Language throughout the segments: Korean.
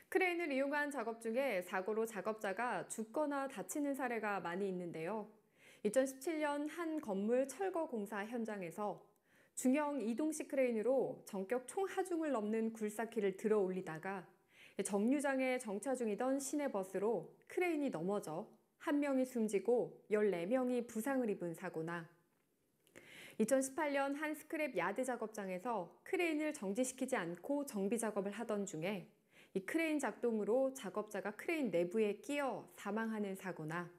크레인을 이용한 작업 중에 사고로 작업자가 죽거나 다치는 사례가 많이 있는데요. 2017년 한 건물 철거 공사 현장에서 중형 이동식 크레인으로 전격 총하중을 넘는 굴삭기를 들어 올리다가 정류장에 정차 중이던 시내버스로 크레인이 넘어져 한 명이 숨지고 14명이 부상을 입은 사고나 2018년 한 스크랩 야드 작업장에서 크레인을 정지시키지 않고 정비 작업을 하던 중에 이 크레인 작동으로 작업자가 크레인 내부에 끼어 사망하는 사고나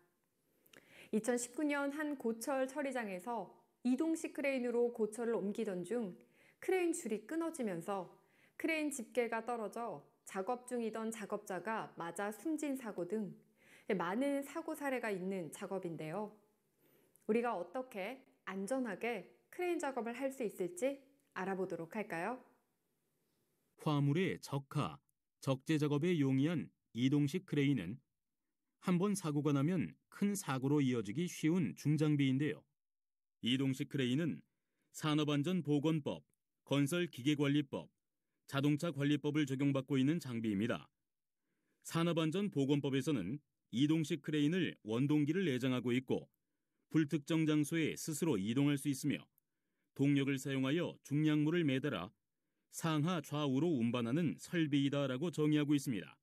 2019년 한 고철 처리장에서 이동식 크레인으로 고철을 옮기던 중 크레인 줄이 끊어지면서 크레인 집게가 떨어져 작업 중이던 작업자가 맞아 숨진 사고 등 많은 사고 사례가 있는 작업인데요. 우리가 어떻게 안전하게 크레인 작업을 할 수 있을지 알아보도록 할까요? 화물의 적하, 적재 작업에 용이한 이동식 크레인은 한 번 사고가 나면 큰 사고로 이어지기 쉬운 중장비인데요. 이동식 크레인은 산업안전보건법, 건설기계관리법, 자동차관리법을 적용받고 있는 장비입니다. 산업안전보건법에서는 이동식 크레인을 원동기를 내장하고 있고 불특정 장소에 스스로 이동할 수 있으며 동력을 사용하여 중량물을 매달아 상하 좌우로 운반하는 설비이다라고 정의하고 있습니다.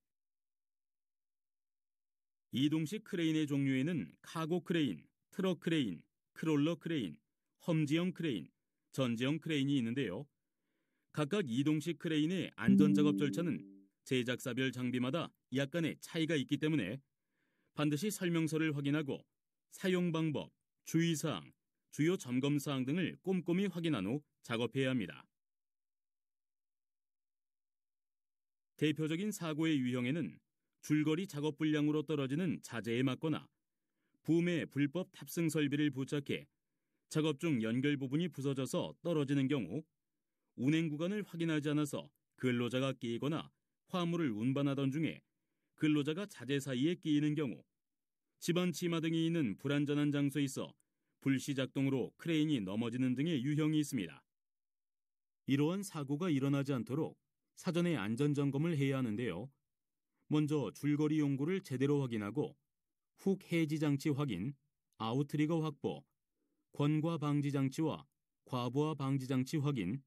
이동식 크레인의 종류에는 카고 크레인, 트럭 크레인, 크롤러 크레인, 험지형 크레인, 전지형 크레인이 있는데요. 각각 이동식 크레인의 안전작업 절차는 제작사별 장비마다 약간의 차이가 있기 때문에 반드시 설명서를 확인하고 사용 방법, 주의사항, 주요 점검사항 등을 꼼꼼히 확인한 후 작업해야 합니다. 대표적인 사고의 유형에는 줄거리 작업 불량으로 떨어지는 자재에 맞거나 붐에 불법 탑승 설비를 부착해 작업 중 연결 부분이 부서져서 떨어지는 경우, 운행 구간을 확인하지 않아서 근로자가 끼이거나 화물을 운반하던 중에 근로자가 자재 사이에 끼이는 경우, 집안 치마 등이 있는 불안전한 장소에 있어 불시 작동으로 크레인이 넘어지는 등의 유형이 있습니다. 이러한 사고가 일어나지 않도록 사전에 안전점검을 해야 하는데요. 먼저 줄거리 용구를 제대로 확인하고 훅 해지 장치 확인, 아웃트리거 확보, 권과 방지 장치와 과부하 방지 장치 확인,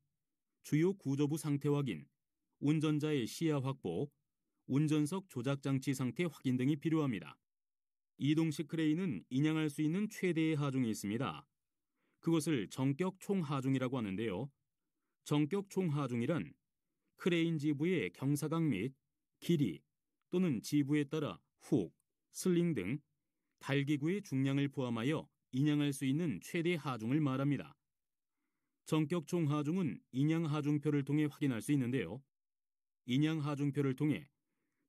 주요 구조부 상태 확인, 운전자의 시야 확보, 운전석 조작 장치 상태 확인 등이 필요합니다. 이동식 크레인은 인양할 수 있는 최대의 하중이 있습니다. 그것을 전격 총하중이라고 하는데요. 전격 총하중이란 크레인 지부의 경사각 및 길이 또는 지부에 따라 훅, 슬링 등 달기구의 중량을 포함하여 인양할 수 있는 최대 하중을 말합니다. 전격 총하중은 인양 하중표를 통해 확인할 수 있는데요. 인양 하중표를 통해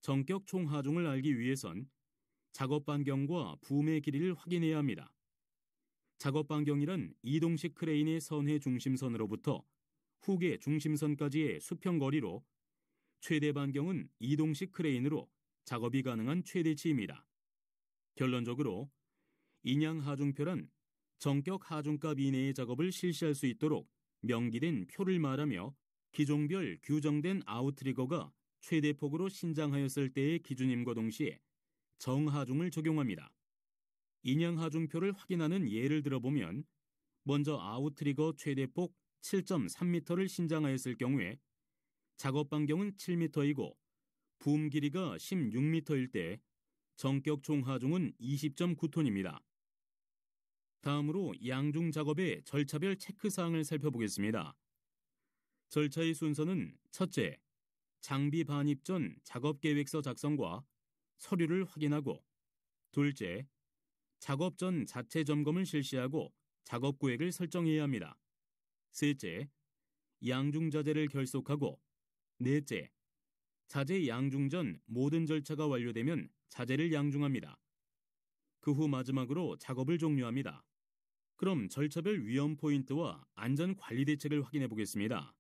전격 총하중을 알기 위해선 작업 반경과 붐의 길이를 확인해야 합니다. 작업 반경이란 이동식 크레인의 선회 중심선으로부터 훅의 중심선까지의 수평 거리로, 최대 반경은 이동식 크레인으로 작업이 가능한 최대치입니다. 결론적으로 인양 하중표란 전격 하중값 이내의 작업을 실시할 수 있도록 명기된 표를 말하며 기종별 규정된 아웃트리거가 최대폭으로 신장하였을 때의 기준임과 동시에 정하중을 적용합니다. 인양 하중표를 확인하는 예를 들어보면 먼저 아웃트리거 최대폭 7.3m를 신장하였을 경우에 작업 반경은 7m이고 붐 길이가 16m일 때 전격 총하중은 20.9톤입니다. 다음으로 양중 작업의 절차별 체크사항을 살펴보겠습니다. 절차의 순서는 첫째, 장비 반입 전 작업계획서 작성과 서류를 확인하고, 둘째, 작업 전 자체 점검을 실시하고 작업구획을 설정해야 합니다. 셋째, 양중 자재를 결속하고, 넷째, 자재 양중 전 모든 절차가 완료되면 자재를 양중합니다. 그 후 마지막으로 작업을 종료합니다. 그럼 절차별 위험 포인트와 안전 관리 대책을 확인해 보겠습니다.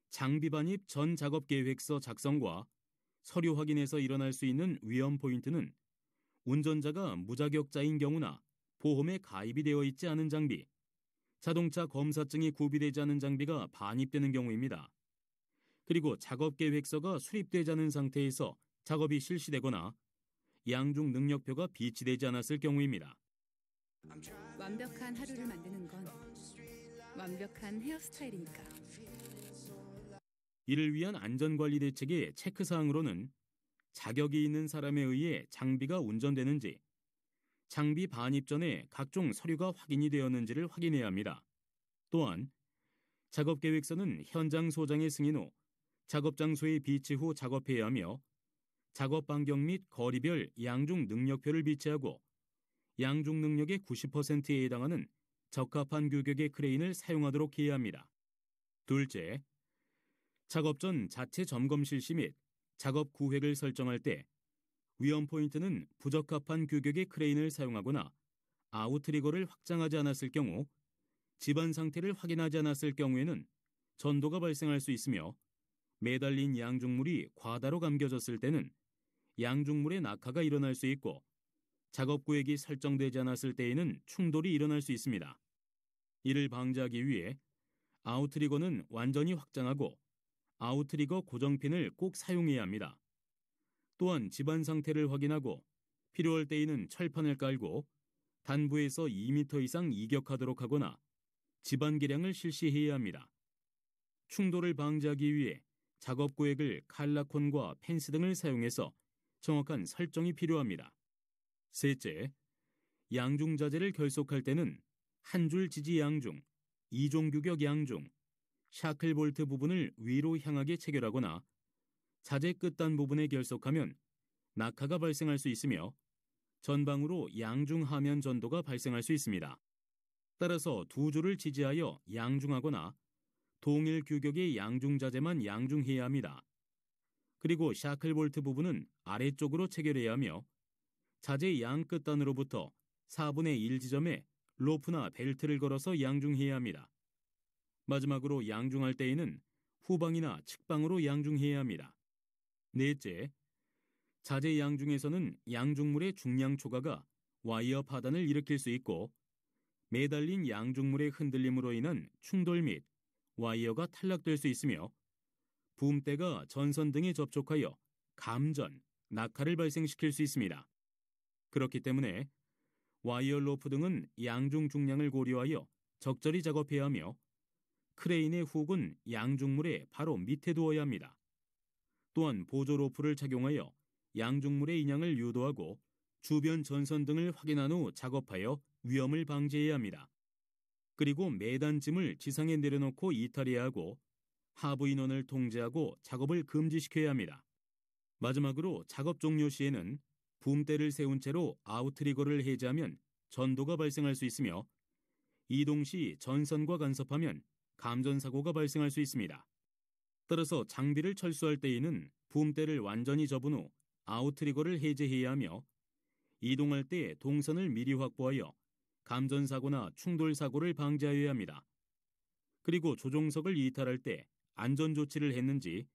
장비 반입 전 작업 계획서 작성과 서류 확인에서 일어날 수 있는 위험 포인트는 운전자가 무자격자인 경우나 보험에 가입이 되어 있지 않은 장비, 자동차 검사증이 구비되지 않은 장비가 반입되는 경우입니다. 그리고 작업 계획서가 수립되지 않은 상태에서 작업이 실시되거나 양중 능력표가 비치되지 않았을 경우입니다. 완벽한 하루를 만드는 건 완벽한 헤어스타일이니까. 이를 위한 안전관리 대책의 체크사항으로는 자격이 있는 사람에 의해 장비가 운전되는지, 장비 반입 전에 각종 서류가 확인이 되었는지를 확인해야 합니다. 또한 작업계획서는 현장 소장의 승인 후 작업 장소에 비치 후 작업해야 하며, 작업 반경 및 거리별 양중 능력표를 비치하고 양중 능력의 90%에 해당하는 적합한 규격의 크레인을 사용하도록 해야 합니다. 둘째, 작업 전 자체 점검 실시 및 작업 구획을 설정할 때 위험 포인트는 부적합한 규격의 크레인을 사용하거나 아웃트리거를 확장하지 않았을 경우, 집안 상태를 확인하지 않았을 경우에는 전도가 발생할 수 있으며, 매달린 양중물이 과다로 감겨졌을 때는 양중물의 낙하가 일어날 수 있고, 작업 구획이 설정되지 않았을 때에는 충돌이 일어날 수 있습니다. 이를 방지하기 위해 아웃트리거는 완전히 확장하고 아웃트리거 고정핀을 꼭 사용해야 합니다. 또한 집안 상태를 확인하고 필요할 때에는 철판을 깔고 단부에서 2m 이상 이격하도록 하거나 집안 개량을 실시해야 합니다. 충돌을 방지하기 위해 작업 구획을 칼라콘과 펜스 등을 사용해서 정확한 설정이 필요합니다. 셋째, 양중 자재를 결속할 때는 한 줄 지지 양중, 2종 규격 양중, 샤클 볼트 부분을 위로 향하게 체결하거나 자재 끝단 부분에 결속하면 낙하가 발생할 수 있으며 전방으로 양중 하면 전도가 발생할 수 있습니다. 따라서 두 줄을 지지하여 양중하거나 동일 규격의 양중 자재만 양중해야 합니다. 그리고 샤클 볼트 부분은 아래쪽으로 체결해야 하며, 자재 양 끝단으로부터 4분의 1 지점에 로프나 벨트를 걸어서 양중해야 합니다. 마지막으로 양중할 때에는 후방이나 측방으로 양중해야 합니다. 넷째, 자재 양중에서는 양중물의 중량 초과가 와이어 파단을 일으킬 수 있고, 매달린 양중물의 흔들림으로 인한 충돌 및 와이어가 탈락될 수 있으며, 붐대가 전선 등에 접촉하여 감전, 낙하를 발생시킬 수 있습니다. 그렇기 때문에 와이어 로프 등은 양중 중량을 고려하여 적절히 작업해야 하며, 크레인의 훅은 양중물의 바로 밑에 두어야 합니다. 또한 보조 로프를 착용하여 양중물의 인양을 유도하고 주변 전선 등을 확인한 후 작업하여 위험을 방지해야 합니다. 그리고 매단짐을 지상에 내려놓고 이탈해야 하고 하부 인원을 통제하고 작업을 금지시켜야 합니다. 마지막으로 작업 종료 시에는 붐대를 세운 채로 아웃트리거를 해제하면 전도가 발생할 수 있으며, 이동 시 전선과 간섭하면 감전 사고가 발생할 수 있습니다. 따라서 장비를 철수할 때에는 붐대를 완전히 접은 후 아웃트리거를 해제해야 하며, 이동할 때 동선을 미리 확보하여 감전 사고나 충돌 사고를 방지하여야 합니다. 그리고 조종석을 이탈할 때 안전 조치를 했는지,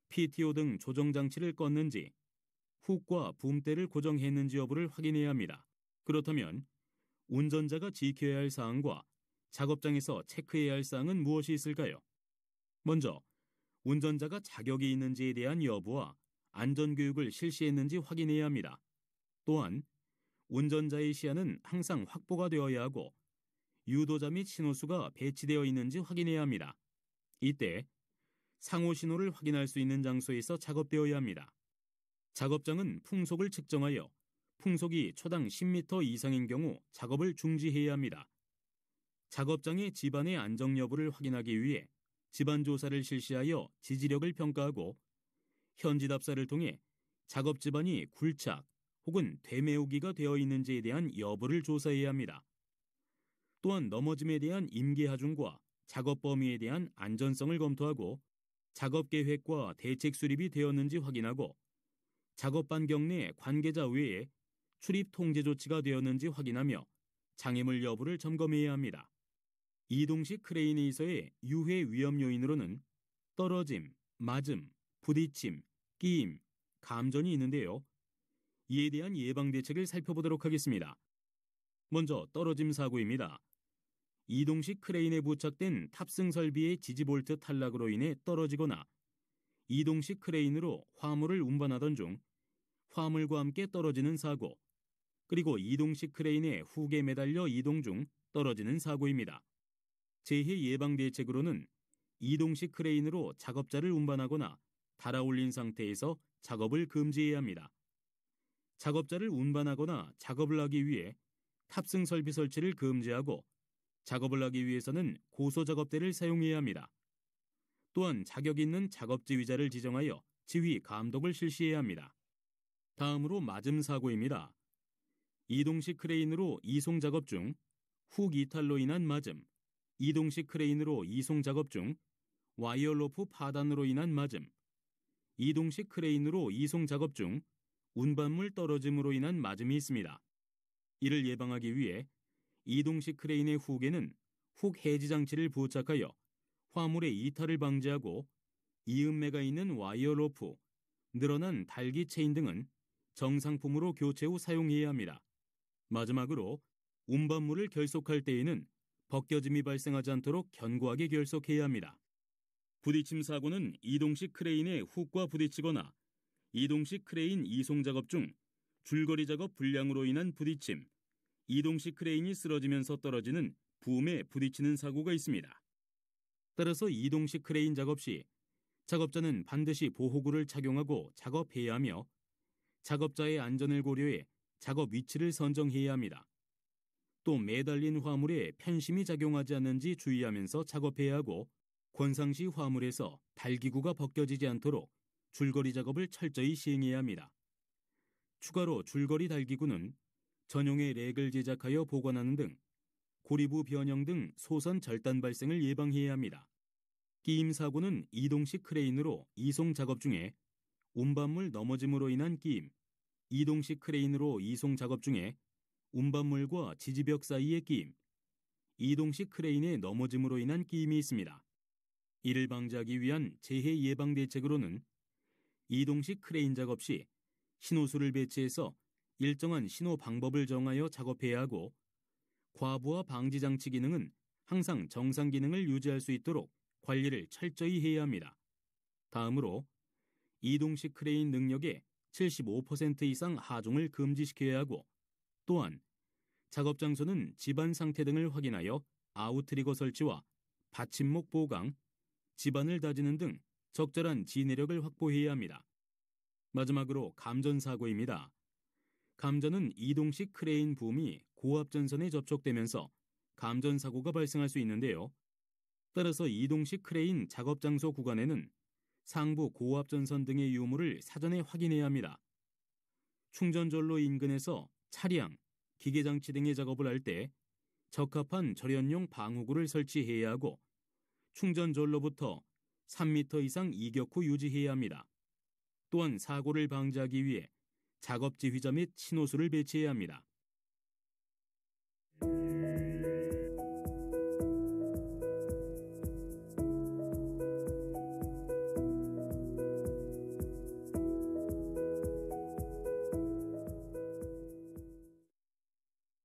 PTO 등 조정 장치를 껐는지, 훅과 붐대를 고정했는지 여부를 확인해야 합니다. 그렇다면 운전자가 지켜야 할 사항과 작업장에서 체크해야 할 사항은 무엇이 있을까요? 먼저 운전자가 자격이 있는지에 대한 여부와 안전교육을 실시했는지 확인해야 합니다. 또한 운전자의 시야는 항상 확보가 되어야 하고 유도자 및 신호수가 배치되어 있는지 확인해야 합니다. 이때 상호 신호를 확인할 수 있는 장소에서 작업되어야 합니다. 작업장은 풍속을 측정하여 풍속이 초당 10m 이상인 경우 작업을 중지해야 합니다. 작업장의 집안의 안정 여부를 확인하기 위해 집안 조사를 실시하여 지지력을 평가하고 현지 답사를 통해 작업 집안이 굴착 혹은 되메우기가 되어 있는지에 대한 여부를 조사해야 합니다. 또한 넘어짐에 대한 임계 하중과 작업 범위에 대한 안전성을 검토하고 작업 계획과 대책 수립이 되었는지 확인하고 작업 반경 내 관계자 외에 출입 통제 조치가 되었는지 확인하며 장애물 여부를 점검해야 합니다. 이동 시 크레인에서의 유해 위험 요인으로는 떨어짐, 맞음, 부딪힘, 끼임, 감전이 있는데요. 이에 대한 예방 대책을 살펴보도록 하겠습니다. 먼저 떨어짐 사고입니다. 이동 시 크레인에 부착된 탑승 설비의 지지볼트 탈락으로 인해 떨어지거나 이동 시 크레인으로 화물을 운반하던 중 화물과 함께 떨어지는 사고, 그리고 이동식 크레인의 훅에 매달려 이동 중 떨어지는 사고입니다. 재해 예방 대책으로는 이동식 크레인으로 작업자를 운반하거나 달아올린 상태에서 작업을 금지해야 합니다. 작업자를 운반하거나 작업을 하기 위해 탑승 설비 설치를 금지하고 작업을 하기 위해서는 고소작업대를 사용해야 합니다. 또한 자격 있는 작업 지휘자를 지정하여 지휘 감독을 실시해야 합니다. 다음으로 맞음 사고입니다. 이동식 크레인으로 이송 작업 중 훅 이탈로 인한 맞음, 이동식 크레인으로 이송 작업 중 와이어 로프 파단으로 인한 맞음, 이동식 크레인으로 이송 작업 중 운반물 떨어짐으로 인한 맞음이 있습니다. 이를 예방하기 위해 이동식 크레인의 훅에는 훅 해지 장치를 부착하여 화물의 이탈을 방지하고 이음매가 있는 와이어 로프, 늘어난 달기 체인 등은 정상품으로 교체 후 사용해야 합니다. 마지막으로 운반물을 결속할 때에는 벗겨짐이 발생하지 않도록 견고하게 결속해야 합니다. 부딪힘 사고는 이동식 크레인의 훅과 부딪히거나 이동식 크레인 이송 작업 중 줄거리 작업 불량으로 인한 부딪힘, 이동식 크레인이 쓰러지면서 떨어지는 붐에 부딪히는 사고가 있습니다. 따라서 이동식 크레인 작업 시 작업자는 반드시 보호구를 착용하고 작업해야 하며 작업자의 안전을 고려해 작업 위치를 선정해야 합니다. 또 매달린 화물에 편심이 작용하지 않는지 주의하면서 작업해야 하고 권상시 화물에서 달기구가 벗겨지지 않도록 줄거리 작업을 철저히 시행해야 합니다. 추가로 줄거리 달기구는 전용의 렉을 제작하여 보관하는 등 고리부 변형 등 소선 절단 발생을 예방해야 합니다. 끼임 사고는 이동식 크레인으로 이송 작업 중에 운반물 넘어짐으로 인한 끼임, 이동식 크레인으로 이송 작업 중에 운반물과 지지벽 사이의 끼임, 이동식 크레인의 넘어짐으로 인한 끼임이 있습니다. 이를 방지하기 위한 재해 예방 대책으로는 이동식 크레인 작업 시 신호수를 배치해서 일정한 신호 방법을 정하여 작업해야 하고 과부하 방지 장치 기능은 항상 정상 기능을 유지할 수 있도록 관리를 철저히 해야 합니다. 다음으로 이동식 크레인 능력의 75% 이상 하중을 금지시켜야 하고 또한 작업 장소는 집안 상태 등을 확인하여 아웃트리거 설치와 받침목 보강, 집안을 다지는 등 적절한 지내력을 확보해야 합니다. 마지막으로 감전 사고입니다. 감전은 이동식 크레인 붐이 고압전선에 접촉되면서 감전 사고가 발생할 수 있는데요. 따라서 이동식 크레인 작업 장소 구간에는 상부 고압전선 등의 유무를 사전에 확인해야 합니다. 충전전로 인근에서 차량, 기계장치 등의 작업을 할 때 적합한 절연용 방호구를 설치해야 하고 충전전로부터 3m 이상 이격 후 유지해야 합니다. 또한 사고를 방지하기 위해 작업 지휘자 및 신호수를 배치해야 합니다.